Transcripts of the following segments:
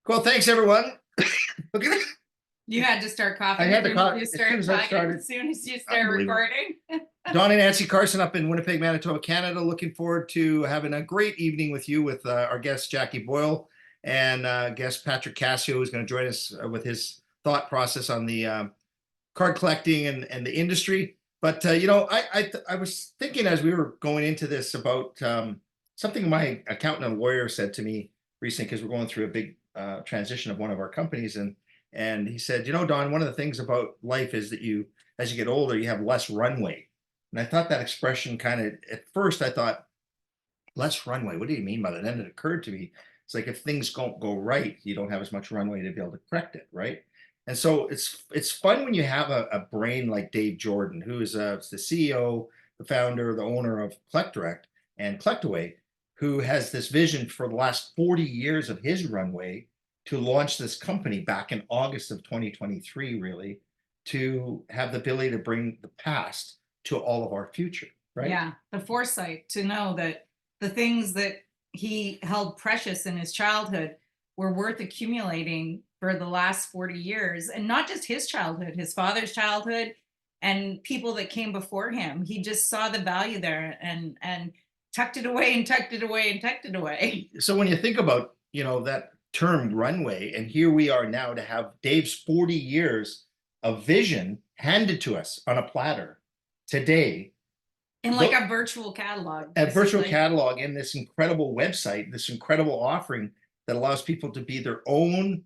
Well, thanks everyone. You had to start coughing. I had to cough You as soon start as I talking, started. as soon as you start Unbelievable. recording. Don and Nancy Carson up in Winnipeg, Manitoba, Canada. Looking forward to having a great evening with you with our guest Jackie Boyle and guest Patrick Casio, who's going to join us with his thought process on the card collecting and the industry. But I was thinking as we were going into this about something my accountant and lawyer said to me recently, because we're going through a big transition of one of our companies, and he said, Don, one of the things about life is that as you get older, you have less runway. And I thought that expression kind of, at first I thought, less runway, what do you mean by that? Then it occurred to me, it's like if things don't go right, you don't have as much runway to be able to correct it, right? And so it's fun when you have a brain like Dave Jordan, who is the CEO, the founder, the owner of CollectDirect and Collectaway, who has this vision for the last 40 years of his runway to launch this company back in August of 2023, really, to have the ability to bring the past to all of our future, right? Yeah, the foresight to know that the things that he held precious in his childhood were worth accumulating for the last 40 years. And not just his childhood, his father's childhood and people that came before him. He just saw the value there and tucked it away and tucked it away and tucked it away. So when you think about, that term runway, and here we are now to have Dave's 40 years of vision handed to us on a platter today. In like a virtual catalog. A virtual catalog in this incredible website, this incredible offering that allows people to be their own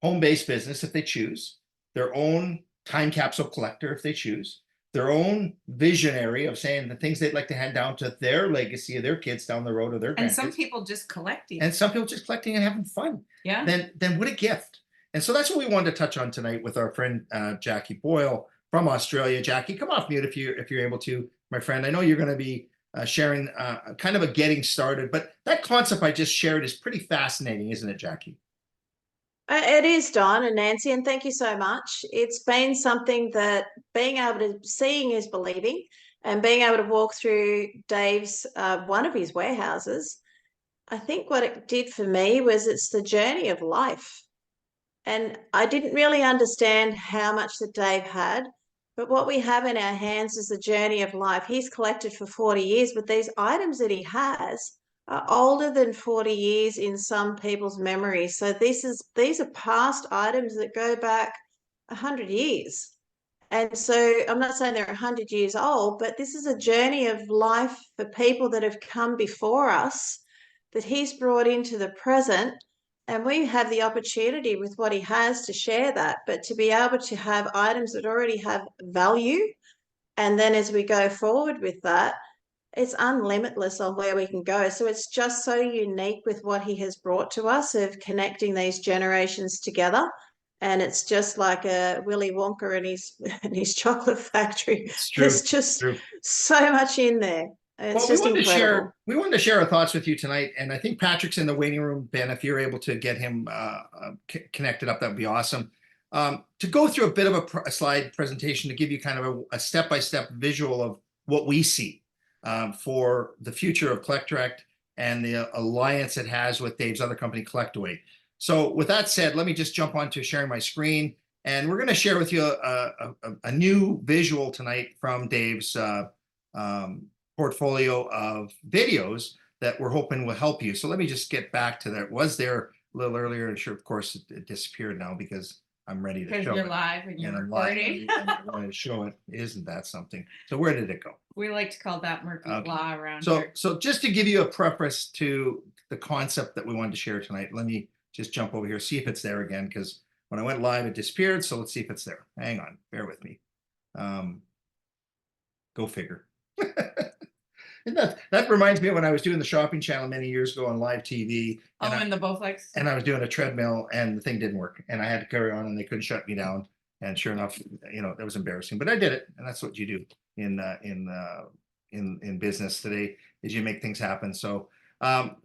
home-based business if they choose, their own time capsule collector if they choose, their own visionary of saying the things they'd like to hand down to their legacy of their kids down the road or their grandkids. And some people just collecting. And some people just collecting and having fun. Yeah. Then what a gift. And so that's what we wanted to touch on tonight with our friend Jackie Boyle from Australia. Jackie, come off mute if you're able to, my friend. I know you're going to be sharing kind of a getting started, but that concept I just shared is pretty fascinating, isn't it, Jackie? It is, Don and Nancy, and thank you so much. It's been something that being able to seeing is believing, and being able to walk through Dave's one of his warehouses. I think what it did for me was it's the journey of life. And I didn't really understand how much that Dave had, but what we have in our hands is the journey of life. He's collected for 40 years, but these items that he has are older than 40 years in some people's memories. So these are past items that go back 100 years. And so I'm not saying they're 100 years old, but this is a journey of life for people that have come before us that he's brought into the present. And we have the opportunity with what he has to share that, but to be able to have items that already have value. And then as we go forward with that, it's unlimitless on where we can go. So it's just so unique with what he has brought to us of connecting these generations together. And it's just like a Willy Wonka and his chocolate factory. It's true. There's just so much in there. It's just incredible. We wanted to share our thoughts with you tonight, and I think Patrick's in the waiting room. Ben, if you're able to get him connected up, that would be awesome. To go through a bit of a slide presentation to give you kind of a step-by-step visual of what we see for the future of CollectDirect and the alliance it has with Dave's other company, Collectaway. So with that said, let me just jump on to sharing my screen, and we're going to share with you a new visual tonight from Dave's portfolio of videos that we're hoping will help you. So let me just get back to that. It was there a little earlier, and sure, of course, it disappeared now because I'm ready to show it. Because you're live and you're recording. I want to show it. Isn't that something? So where did it go? We like to call that murky law around here. here. So just to give you a preface to the concept that we wanted to share tonight, let me just jump over here, see if it's there again, because when I went live, it disappeared. So let's see if it's there. Hang on, bear with me. Go figure. And that reminds me of when I was doing the shopping channel many years ago on live TV. And the Bowflex. And I was doing a treadmill and the thing didn't work. And I had to carry on and they couldn't shut me down. And sure enough, that was embarrassing. But I did it. And that's what you do in business today, is you make things happen. So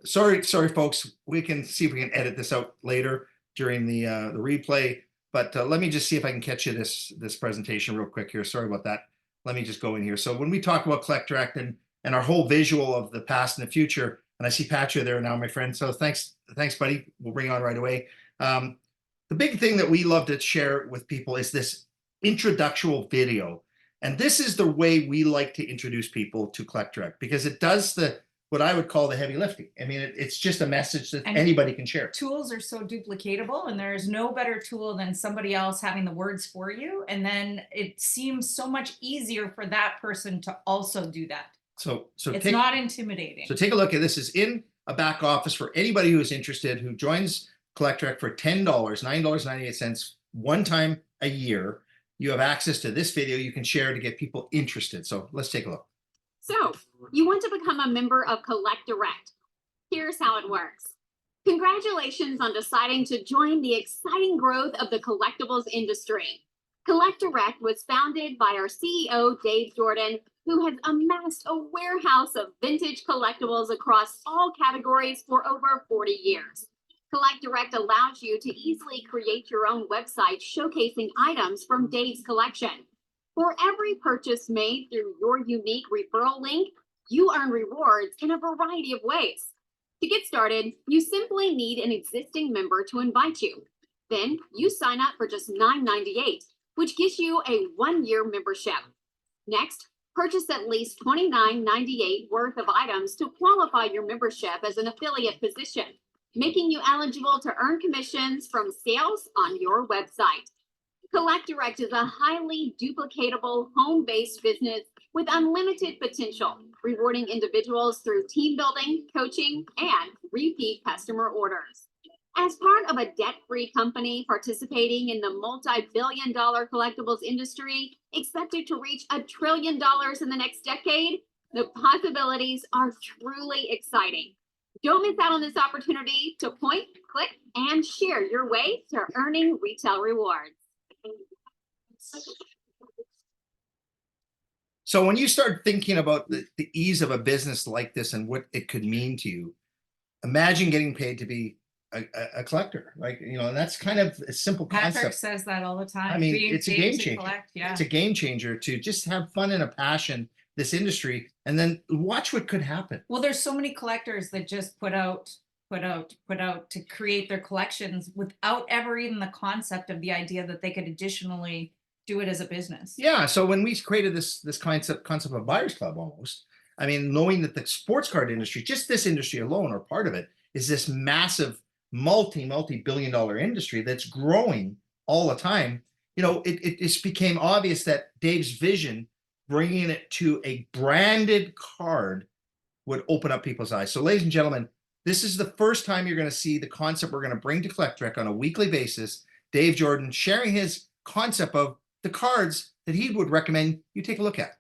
sorry, folks. We can see if we can edit this out later during the replay. But let me just see if I can catch you this presentation real quick here. Sorry about that. Let me just go in here. So when we talk about CollectDirect and our whole visual of the past and the future, And I see Patrick there now, my friend. So thanks, buddy. We'll bring you on right away. The big thing that we love to share with people is this introductory video. And this is the way we like to introduce people to Collect Direct, because it does what I would call the heavy lifting. I mean, it's just a message that anybody can share. Tools are so duplicatable, and there's no better tool than somebody else having the words for you. And then it seems so much easier for that person to also do that. So it's not intimidating. So take a look at this. Is in a back office for anybody who is interested, who joins Collect Direct for $10, $9.98, one time a year. You have access to this video you can share to get people interested. So let's take a look. So you want to become a member of Collect Direct. Here's how it works. Congratulations on deciding to join the exciting growth of the collectibles industry. Collect Direct was founded by our CEO, Dave Jordan, who has amassed a warehouse of vintage collectibles across all categories for over 40 years. Collect Direct allows you to easily create your own website showcasing items from Dave's collection. For every purchase made through your unique referral link, you earn rewards in a variety of ways. To get started, you simply need an existing member to invite you. Then you sign up for just $9.98, which gives you a 1-year membership. Next, purchase at least $29.98 worth of items to qualify your membership as an affiliate position, making you eligible to earn commissions from sales on your website. Collect Direct is a highly duplicatable, home-based business with unlimited potential, rewarding individuals through team building, coaching, and repeat customer orders. As part of a debt-free company participating in the multi-billion-dollar collectibles industry, expected to reach $1 trillion in the next decade, the possibilities are truly exciting. Don't miss out on this opportunity to point, click, and share your way to earning retail rewards. So when you start thinking about the ease of a business like this and what it could mean to you, imagine getting paid to be a collector. Like, you know, and that's kind of a simple concept. Patrick says that all the time. I mean, Being it's a paid game to changer. collect, yeah. It's a game changer to just have fun and a passion, this industry, and then watch what could happen. Well, there's so many collectors that just put out to create their collections without ever even the concept of the idea that they could additionally do it as a business. Yeah. So when we created this concept of Buyers Club, almost, I mean, knowing that the sports card industry, just this industry alone, or part of it, is this massive multi-billion-dollar industry that's growing all the time. You know, it just became obvious that Dave's vision, bringing it to a branded card, would open up people's eyes. So, ladies and gentlemen, this is the first time you're going to see the concept we're going to bring to Collect Direct on a weekly basis. Dave Jordan sharing his concept of the cards that he would recommend you take a look at.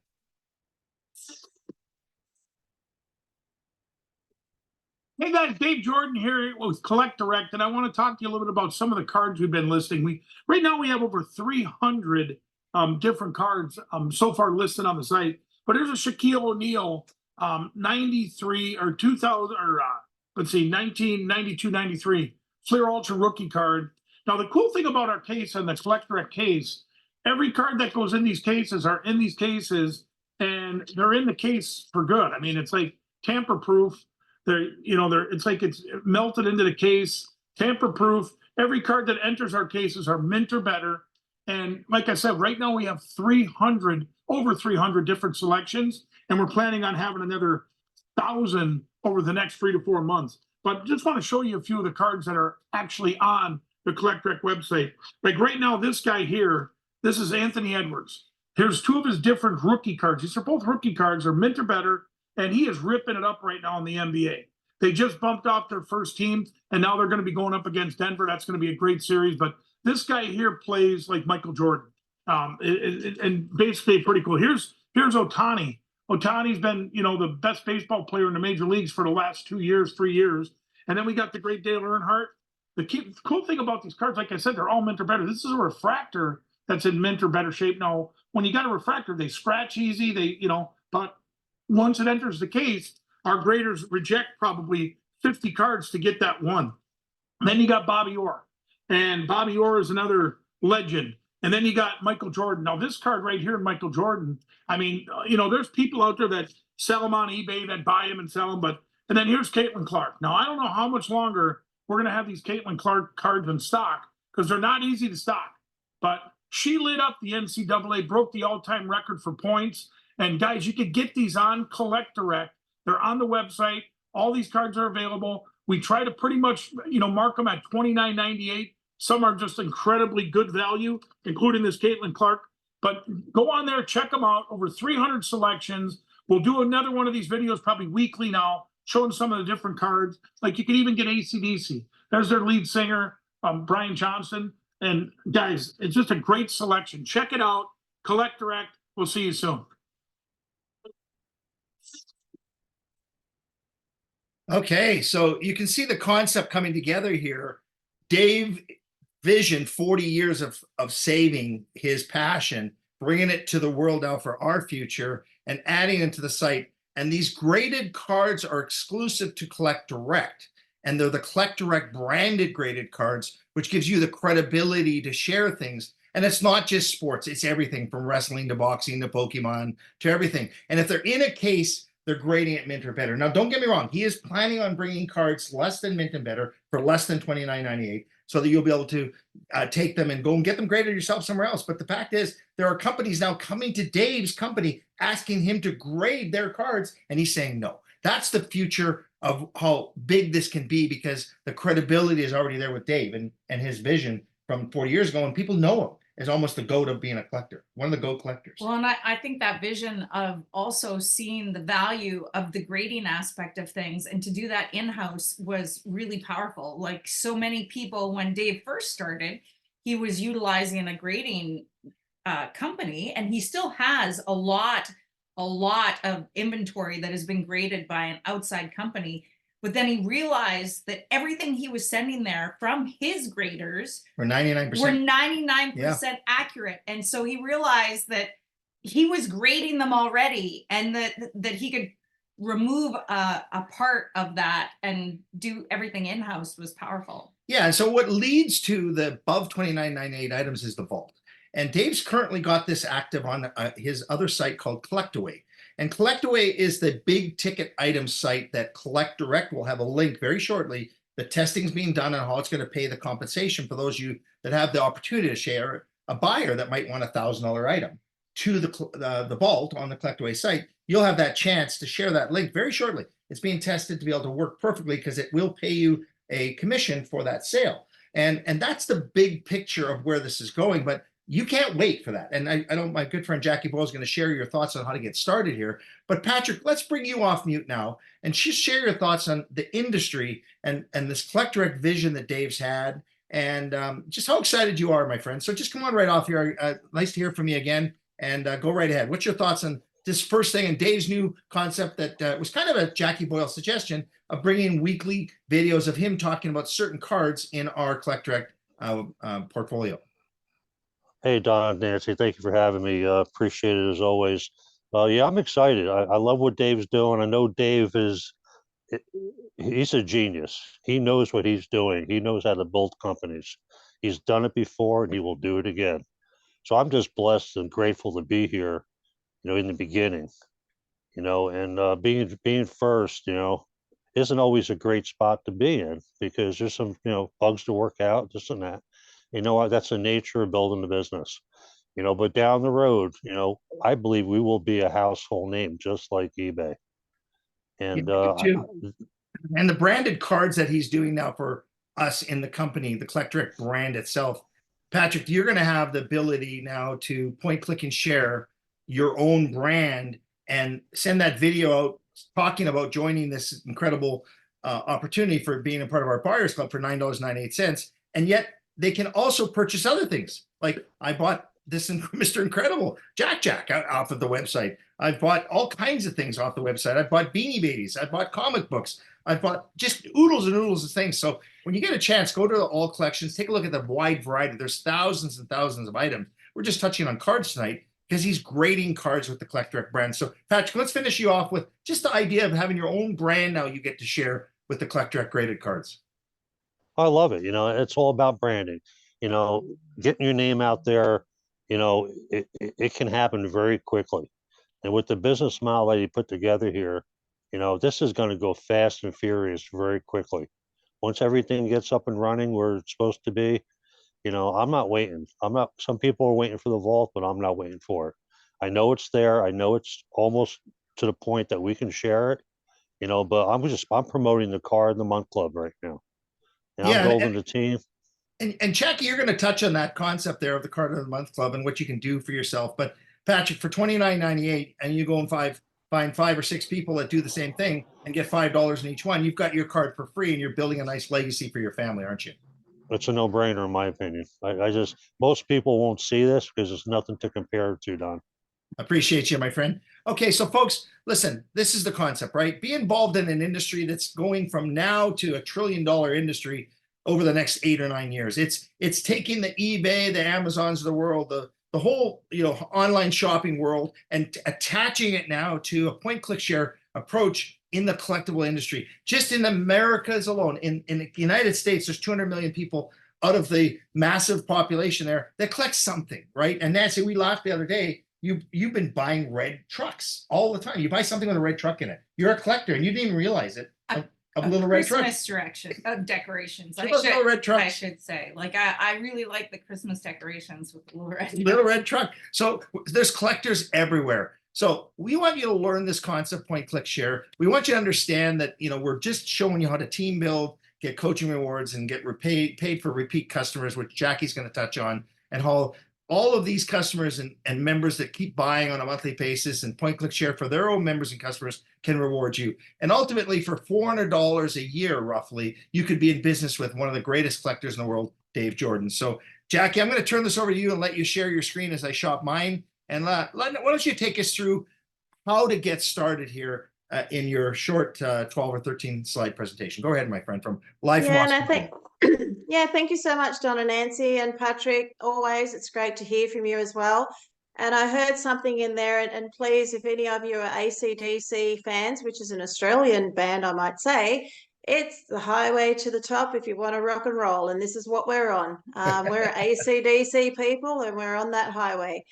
Hey guys, Dave Jordan here with Collect Direct, and I want to talk to you a little bit about some of the cards we've been listing. Right now we have over 300 different cards so far listed on the site. But here's a Shaquille O'Neal 93 or 2000 or let's see, 1992-93 Fleer Ultra rookie card. Now the cool thing about our case and the Collect Direct case, every card that goes in these cases are in these cases, and they're in the case for good. I mean, it's like tamper proof. It's like it's melted into the case, tamper proof. Every card that enters our cases are mint or better. And like I said, right now we have over 300 different selections, and we're planning on having another 1,000 over the next 3 to 4 months. But just want to show you a few of the cards that are actually on the Collect Direct website. Like right now, this guy here, this is Anthony Edwards. Here's 2 of his different rookie cards. These are both rookie cards, they're mint or better. And he is ripping it up right now in the NBA. They just bumped off their first team, and now they're going to be going up against Denver. That's going to be a great series. But this guy here plays like Michael Jordan, and basically pretty cool. Here's Ohtani. Ohtani's been, the best baseball player in the major leagues for the last 2 years, 3 years. And then we got the great Dale Earnhardt. The cool thing about these cards, like I said, they're all mint or better. This is a refractor that's in mint or better shape. Now, when you got a refractor, they scratch easy. But once it enters the case, our graders reject probably 50 cards to get that one. Then you got Bobby Orr. And Bobby Orr is another legend. And then you got Michael Jordan. Now, this card right here, Michael Jordan, I mean, there's people out there that sell them on eBay, that buy them and sell them. But And then here's Caitlin Clark. Now, I don't know how much longer we're going to have these Caitlin Clark cards in stock because they're not easy to stock. But she lit up the NCAA, broke the all-time record for points. And guys, you could get these on Collect Direct. They're on the website. All these cards are available. We try to pretty much, mark them at $29.98. Some are just incredibly good value, including this Caitlin Clark. But go on there, check them out. Over 300 selections. We'll do another one of these videos probably weekly now, showing some of the different cards. Like you can even get AC/DC. There's their lead singer, Brian Johnson. And guys, it's just a great selection. Check it out. Collect Direct. We'll see you soon. Okay, so you can see the concept coming together here. Dave vision 40 years of saving his passion, bringing it to the world now for our future and adding it to the site. And these graded cards are exclusive to Collect Direct. And they're the Collect Direct branded graded cards, which gives you the credibility to share things. And it's not just sports, it's everything from wrestling to boxing to Pokemon to everything. And if they're in a case, they're grading at mint or better. Now, don't get me wrong. He is planning on bringing cards less than mint and better for less than $29.98 so that you'll be able to take them and go and get them graded yourself somewhere else. But the fact is, there are companies now coming to Dave's company asking him to grade their cards, and he's saying no. That's the future of how big this can be because the credibility is already there with Dave and his vision from 40 years ago, and people know him as almost the GOAT of being a collector, one of the GOAT collectors. Well, and I think that vision of also seeing the value of the grading aspect of things and to do that in-house was really powerful. Like so many people, when Dave first started, he was utilizing a grading company, and he still has a lot of inventory that has been graded by an outside company. But then he realized that everything he was sending there from his graders We're 99%. were 99% accurate. And so he realized that he was grading them already, and that he could remove a part of that and do everything in-house was powerful. Yeah, and so what leads to the above $29.98 items is the vault. And Dave's currently got this active on his other site called Collectaway. And Collectaway is the big ticket item site that Collect Direct will have a link very shortly. The testing's being done on how it's going to pay the compensation for those of you that have the opportunity to share a buyer that might want a $1,000 item to the vault on the Collectaway site. You'll have that chance to share that link very shortly. It's being tested to be able to work perfectly because it will pay you a commission for that sale. And that's the big picture of where this is going. But you can't wait for that. And I know my good friend Jackie Boyle is going to share your thoughts on how to get started here. But Patrick, let's bring you off mute now and just share your thoughts on the industry and this Collect Direct vision that Dave's had and just how excited you are, my friend. So just come on right off here. Nice to hear from you again and go right ahead. What's your thoughts on this first thing and Dave's new concept that was kind of a Jackie Boyle suggestion of bringing weekly videos of him talking about certain cards in our Collect Direct portfolio? Hey, Don, Nancy, thank you for having me. Appreciate it as always. Yeah, I'm excited. I love what Dave's doing. I know Dave he's a genius. He knows what he's doing. He knows how to build companies. He's done it before and he will do it again. So I'm just blessed and grateful to be here, in the beginning, and being first, isn't always a great spot to be in because there's some, bugs to work out, this and that. That's the nature of building the business, but down the road, I believe we will be a household name just like eBay. And and the branded cards that he's doing now for us in the company, the Collect Direct brand itself, Patrick, you're going to have the ability now to point, click, and share your own brand and send that video out talking about joining this incredible opportunity for being a part of our Buyers Club for $9.98. And yet they can also purchase other things. Like I bought this Mr. Incredible Jack off of the website. I've bought all kinds of things off the website. I bought Beanie Babies. I bought comic books. I bought just oodles and oodles of things. So when you get a chance, go to the all collections, take a look at the wide variety. There's thousands and thousands of items. We're just touching on cards tonight because he's grading cards with the Collect Direct brand. So Patrick, let's finish you off with just the idea of having your own brand now you get to share with the Collect Direct graded cards. I love it. It's all about branding, getting your name out there, it can happen very quickly. And with the business model that you put together here, This is going to go fast and furious very quickly. Once everything gets up and running where it's supposed to be, I'm not waiting. Some people are waiting for the vault, but I'm not waiting for it. I know it's there. I know it's almost to the point that we can share it, but I'm promoting the Car of the Month Club right now. And I'm Yeah, building the team. and Jackie, you're going to touch on that concept there of the Card of the Month Club and what you can do for yourself. But Patrick, for $29.98, and you go and find 5 or 6 people that do the same thing and get $5 in each one, you've got your card for free, and you're building a nice legacy for your family, aren't you? It's a no-brainer in my opinion. Most people won't see this because there's nothing to compare it to, Don. Appreciate you, my friend. Okay, so folks, listen, this is the concept, right? Be involved in an industry that's going from now to $1 trillion industry over the next 8 or 9 years. It's taking the eBay, the Amazons of the world, the whole online shopping world, and attaching it now to a point click share approach in the collectible industry. Just in Americas alone, in the United States, there's 200 million people out of the massive population there that collect something, right? And Nancy, we laughed the other day. You've been buying red trucks all the time. You buy something with a red truck in it. You're a collector, and you didn't even realize it. Of little red trucks. Christmas direction decorations. Little red trucks. I should say. Like I really like the Christmas decorations with the little red. Little red truck. So there's collectors everywhere. So we want you to learn this concept, point, click, share. We want you to understand that we're just showing you how to team build, get coaching rewards, and get paid for repeat customers, which Jackie's going to touch on, and how all of these customers and members that keep buying on a monthly basis and point click share for their own members and customers can reward you. And ultimately, for $400 a year, roughly, you could be in business with one of the greatest collectors in the world, Dave Jordan. So Jackie, I'm going to turn this over to you and let you share your screen as I shop mine. And why don't you take us through how to get started here in your short 12 or 13 slide presentation. Go ahead, my friend, from Live from Austin. Yeah, thank you so much, Don and Nancy and Patrick. Always, it's great to hear from you as well. And I heard something in there, and please, if any of you are AC/DC fans, which is an Australian band, I might say, it's the highway to the top if you want to rock and roll, and this is what we're on. We're AC/DC people, and we're on that highway.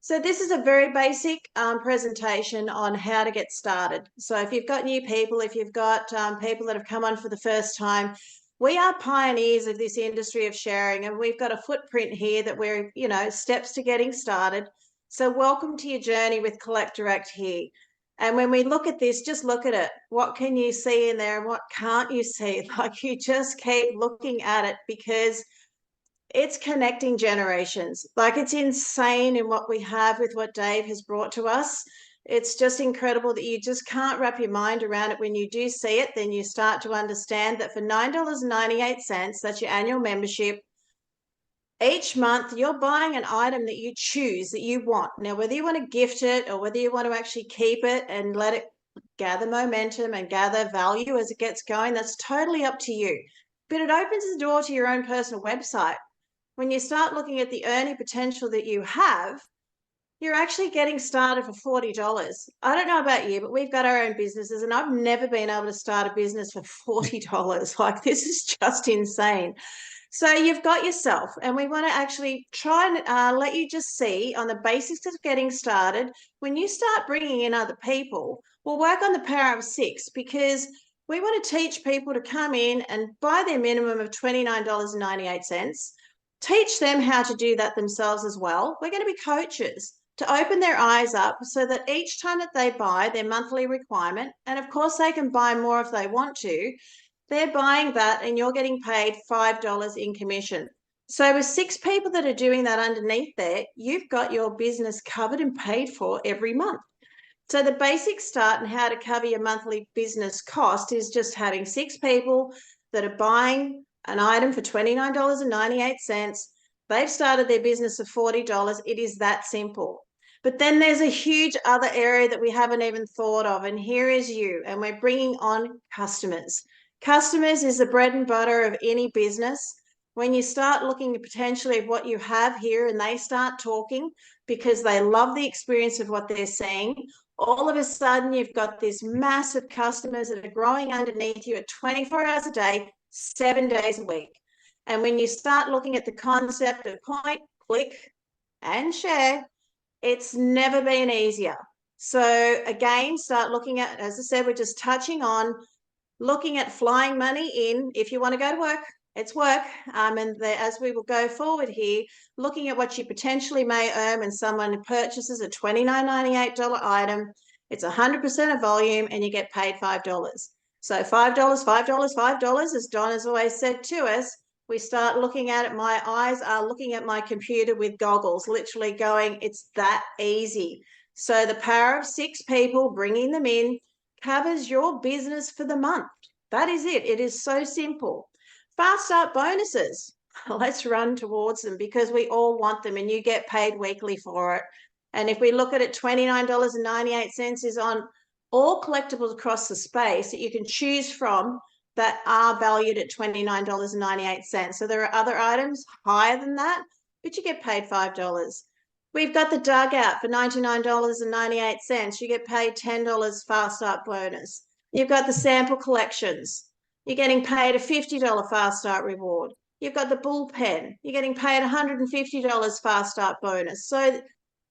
So this is a very basic presentation on how to get started. So if you've got new people, if you've got people that have come on for the first time, we are pioneers of this industry of sharing, and we've got a footprint here that we're, steps to getting started. So welcome to your journey with Collect Direct here. And when we look at this, just look at it. What can you see in there and what can't you see? Like, you just keep looking at it because it's connecting generations. Like, it's insane in what we have with what Dave has brought to us. It's just incredible that you just can't wrap your mind around it. When you do see it, then you start to understand that for $9.98, that's your annual membership, each month you're buying an item that you choose, that you want. Now, whether you want to gift it or whether you want to actually keep it and let it gather momentum and gather value as it gets going, that's totally up to you. But it opens the door to your own personal website. When you start looking at the earning potential that you have, you're actually getting started for $40. I don't know about you, but we've got our own businesses, and I've never been able to start a business for $40. Like, this is just insane. So you've got yourself, and we want to actually try and let you just see on the basics of getting started. When you start bringing in other people, we'll work on the power of 6, because we want to teach people to come in and buy their minimum of $29.98. Teach them how to do that themselves as well. We're going to be coaches to open their eyes up so that each time that they buy their monthly requirement, and of course they can buy more if they want to, they're buying that and you're getting paid $5 in commission. So with 6 people that are doing that underneath there, you've got your business covered and paid for every month. So the basic start and how to cover your monthly business cost is just having 6 people that are buying an item for $29.98. They've started their business of $40. It is that simple. But then there's a huge other area that we haven't even thought of, and here is you, and we're bringing on customers. Customers is the bread and butter of any business. When you start looking at potentially of what you have here and they start talking because they love the experience of what they're seeing, all of a sudden you've got this massive customers that are growing underneath you at 24 hours a day, 7 days a week. And when you start looking at the concept of point, click, and share, it's never been easier. So again, start looking at, as I said, we're just touching on looking at flying money in. If you want to go to work, it's work. As we will go forward here, looking at what you potentially may earn when someone purchases a $29.98 item. It's 100% of volume and you get paid $5. So $5, $5, $5, as Don has always said to us, we start looking at it. My eyes are looking at my computer with goggles, literally going, it's that easy. So the power of 6 people, bringing them in, covers your business for the month. That is it. It is so simple. Fast start bonuses. Let's run towards them because we all want them and you get paid weekly for it. And if we look at it, $29.98 is on all collectibles across the space that you can choose from that are valued at $29.98. So there are other items higher than that, but you get paid $5. We've got the dugout for $99.98. You get paid $10 fast start bonus. You've got the sample collections. You're getting paid a $50 fast start reward. You've got the bullpen. You're getting paid $150 fast start bonus. So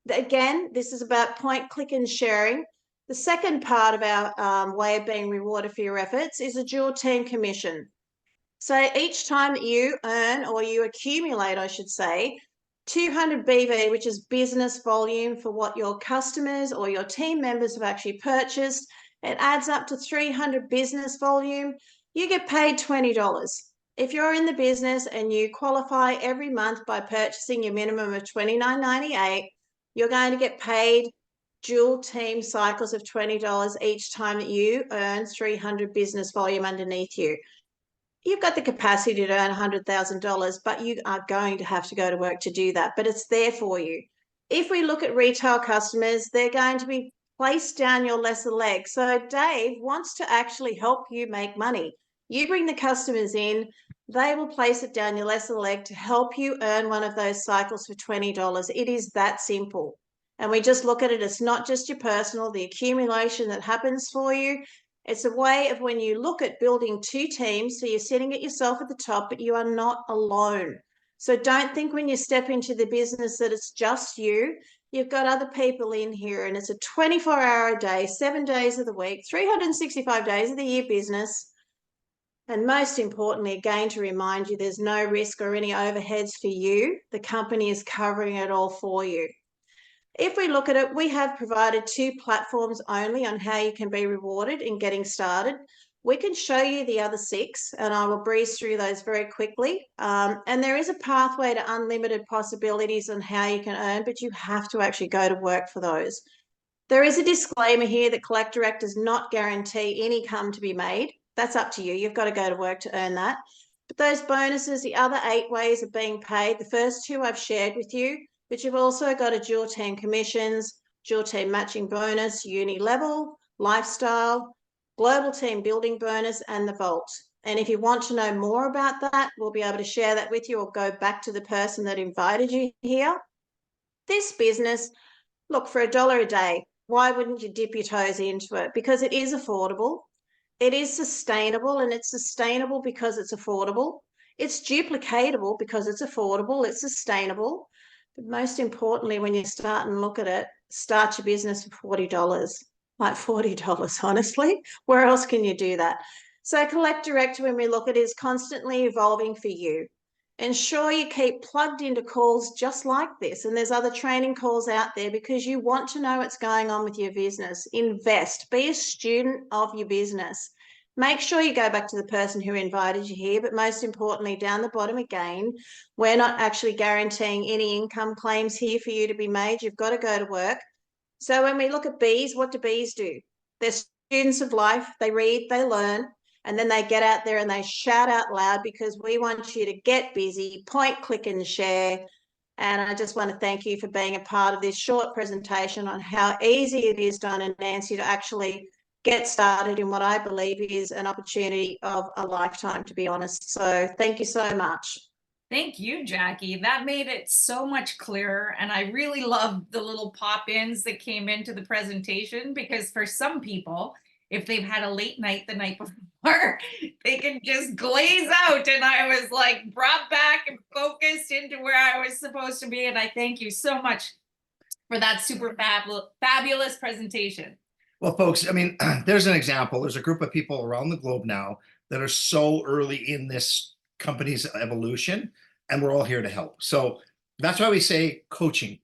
again, this is about point, click, and sharing. The second part of our way of being rewarded for your efforts is a dual team commission. So each time that you earn, or you accumulate, I should say, 200 BV, which is business volume for what your customers or your team members have actually purchased, it adds up to 300 business volume. You get paid $20. If you're in the business and you qualify every month by purchasing your minimum of $29.98, you're going to get paid dual team cycles of $20 each time that you earn 300 business volume underneath you. You've got the capacity to earn $100,000, but you are going to have to go to work to do that, but it's there for you. If we look at retail customers, they're going to be placed down your lesser leg. So Dave wants to actually help you make money. You bring the customers in, they will place it down your lesser leg to help you earn one of those cycles for $20. It is that simple. And we just look at it, it's not just your personal, the accumulation that happens for you. It's a way of when you look at building 2 teams, so you're sitting at yourself at the top, but you are not alone. So don't think when you step into the business that it's just you. You've got other people in here, and it's a 24-hour a day, 7 days of the week, 365 days of the year business. And most importantly, again, to remind you, there's no risk or any overheads for you. The company is covering it all for you. If we look at it, we have provided 2 platforms only on how you can be rewarded in getting started. We can show you the other 6, and I will breeze through those very quickly. And there is a pathway to unlimited possibilities on how you can earn, but you have to actually go to work for those. There is a disclaimer here that Collect Direct does not guarantee any income to be made. That's up to you. You've got to go to work to earn that. But those bonuses, the other 8 ways of being paid, the first 2 I've shared with you, but you've also got a dual team commissions, dual team matching bonus, uni level, lifestyle, global team building bonus, and the vault. And if you want to know more about that, we'll be able to share that with you or go back to the person that invited you here. This business, look, for $1 a day, why wouldn't you dip your toes into it? Because it is affordable. It is sustainable, and it's sustainable because it's affordable. It's duplicatable because it's affordable. It's sustainable. But most importantly, when you start and look at it, start your business for $40. Like $40, honestly. Where else can you do that? So Collect Direct, when we look at it, is constantly evolving for you. Ensure you keep plugged into calls just like this. And there's other training calls out there because you want to know what's going on with your business. Invest. Be a student of your business. Make sure you go back to the person who invited you here, but most importantly, down the bottom again, we're not actually guaranteeing any income claims here for you to be made. You've got to go to work. So when we look at bees, what do bees do? They're students of life. They read, they learn, and then they get out there and they shout out loud because we want you to get busy, point, click, and share. And I just want to thank you for being a part of this short presentation on how easy it is, Don and Nancy, to actually get started in what I believe is an opportunity of a lifetime, to be honest. So thank you so much. Thank you, Jackie. That made it so much clearer. And I really loved the little pop-ins that came into the presentation, because for some people, if they've had a late night the night before, they can just glaze out. And I was like brought back and focused into where I was supposed to be. And I thank you so much for that super fabulous presentation. Well, folks, I mean, there's an example. There's a group of people around the globe now that are so early in this company's evolution, and we're all here to help. So that's why we say coaching.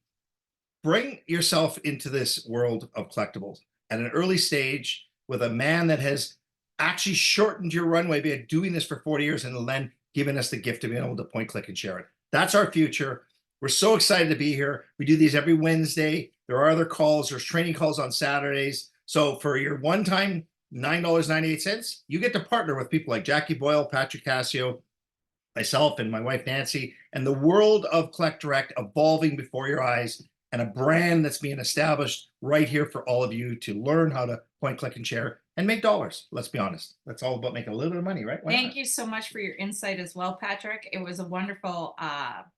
Bring yourself into this world of collectibles at an early stage with a man that has actually shortened your runway by doing this for 40 years and then giving us the gift of being able to point, click, and share it. That's our future. We're so excited to be here. We do these every Wednesday. There are other calls. There's training calls on Saturdays. So for your one-time $9.98, you get to partner with people like Jackie Boyle, Patrick Casio, myself, and my wife, Nancy, and the world of Collect Direct evolving before your eyes, and a brand that's being established right here for all of you to learn how to point, click, and share and make dollars. Let's be honest. That's all about making a little bit of money, right? Thank you so much for your insight as well, Patrick. It was a wonderful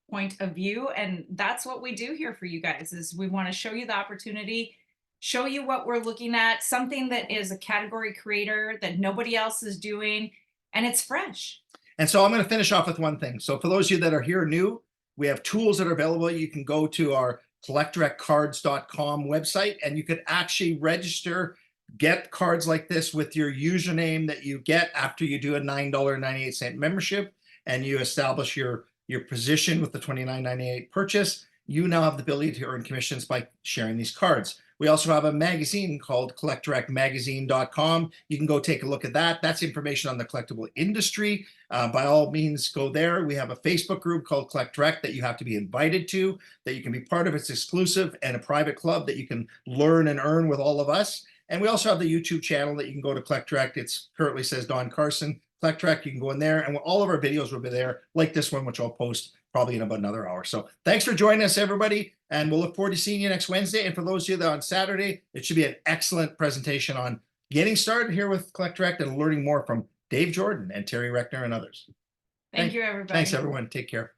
point of view. And that's what we do here for you guys, is we want to show you the opportunity, show you what we're looking at, something that is a category creator that nobody else is doing, and it's fresh. And so I'm going to finish off with one thing. So for those of you that are here new, we have tools that are available. You can go to our collectdirectcards.com website, and you could actually register, get cards like this with your username that you get after you do a $9.98 membership, and you establish your position with the $29.98 purchase. You now have the ability to earn commissions by sharing these cards. We also have a magazine called collectdirectmagazine.com. You can go take a look at that. That's information on the collectible industry. By all means, go there. We have a Facebook group called Collect Direct that you have to be invited to, that you can be part of. It's exclusive, and a private club that you can learn and earn with all of us. And we also have the YouTube channel that you can go to Collect Direct. It's currently says Don Carson. Collect Direct, you can go in there, and all of our videos will be there, like this one, which I'll post probably in about another hour. So thanks for joining us, everybody, and we'll look forward to seeing you next Wednesday. And for those of you that are on Saturday, it should be an excellent presentation on getting started here with Collect Direct and learning more from Dave Jordan and Terry Reckner and others. Thank you, everybody. Thanks, everyone. Take care.